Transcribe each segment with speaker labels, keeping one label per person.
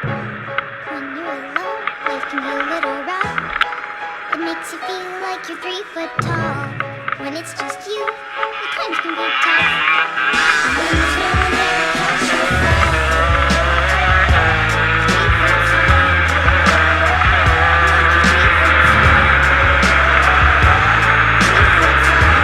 Speaker 1: When you're alone, life can be a little rough. It makes you feel like you're 3 foot tall. When it's just you, the times can be tough. And when there's no one there to catch your fall. 3 foot tall. Like you're 3 foot tall. 3 foot tall.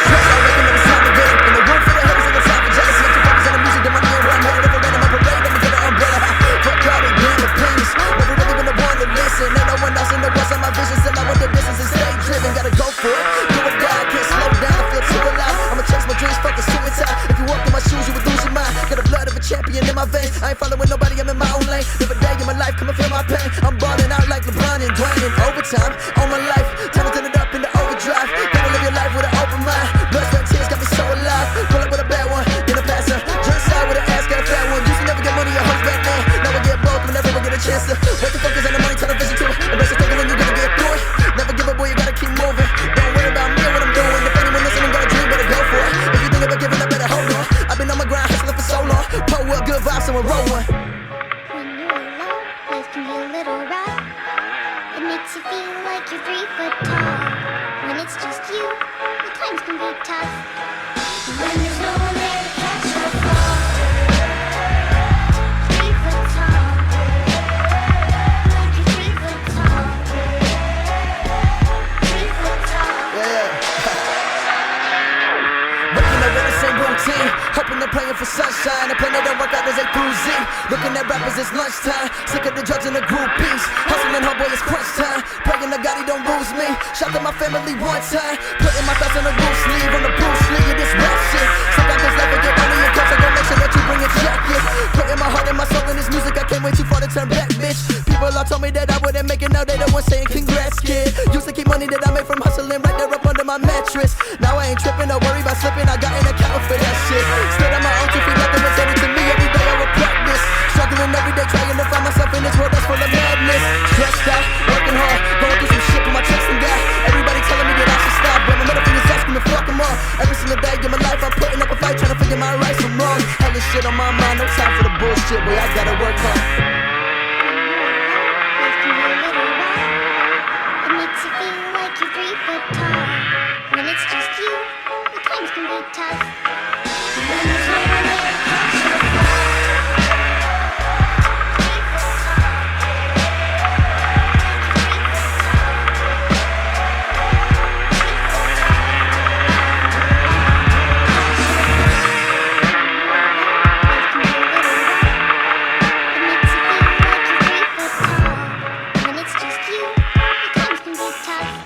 Speaker 2: Stress out, waking up, it's time to get up. In the room full of haters, ain't no time for jealousy. If you focus on the music, then money ain't run. Headed over random, I'm parade, let me get an umbrella. Fuck all they being the famous. Never really been the one to listen. Ain't no one else in the world on my vision. Still I want the distance and stay driven. Gotta go for it. Do or die, I can't slow down. I feel too alive. I'ma chase my dreams, fuck the suicide. If you walk in my shoes, you would lose your mind. Got the blood of a champion in my veins. I ain't following nobody, I'm in my own lane. Live a day in my life, come and feel my pain. I'm balling out like LeBron and Dwayne. In overtime, on my life. Time to turn it up in the overdrive. Gotta live your life with an open mind. Blood, sweat, tears got me so alive. Pull up with a bad one, then a passer. Jerk side with an ass, got a fat one. Used to never get money, a host back then. Now I get both, whenever I get a chance to. What the fuck is on the money, turn the vision to it. Embrace the struggle and you're gonna get through it. Never give up, boy, you gotta keep moving. Don't worry about me and what I'm doing. If anyone listening got a dream, better go for it. If you think about giving up, better hold on. I've been on my grind, hustling for so long. Pull up, good vibes, someone roll one.
Speaker 1: When you're alone, life can be a little rough. It makes you feel like you're 3 foot tall. When it's just you, the times can be tough. When there's no one there to catch your fall. 3 foot tall. Like you're 3 foot tall. 3 foot tall.
Speaker 2: Yeah. Waking up in the same routine, hoping and praying for sunshine. The plan that don't work out is A through Z. Looking at rappers, it's lunchtime. Sick of the drugs and the groupies. Hustling, homeboy, it's crunch time. Praying to God he don't lose me. Shout to my family one time. Putting my thoughts on the blue sleeve, on the Bruce Lee of this rap shit. Sometimes this life will get only in cups. I gon' make sure that you bring a jacket. Putting my heart and my soul in this music. I can't wait too far to turn back, bitch. People all told me that I wouldn't make it. Now they the ones saying congrats, kid. Used to keep money that I made from hustling right there up under my mattress. Now I ain't tripping, don't worry about slipping. I got an account for that shit. Stood on my own 2 feet, nothing was handed to me. Every day I would practice. Struggling every day, trying to find myself in this world that's full of madness. Stressed out, working hard, going through some shit with my trust in God. Everybody telling me that I should stop, but my middle finger's up, screaming fuck 'em all. Every single day in my life, I'm putting up a fight, trying to figure my right from wrong. Hella shit on my mind, no time for the bullshit, boy, I gotta work hard.
Speaker 1: Life can be a little rough. It makes you feel like you're 3 foot tall. When it's just you, the times can be tough. When there's no one there to catch your fall. 3 foot tall. Life can be a little rough. It makes you feel like you're 3 foot tall. When it's just you, the times can be tough.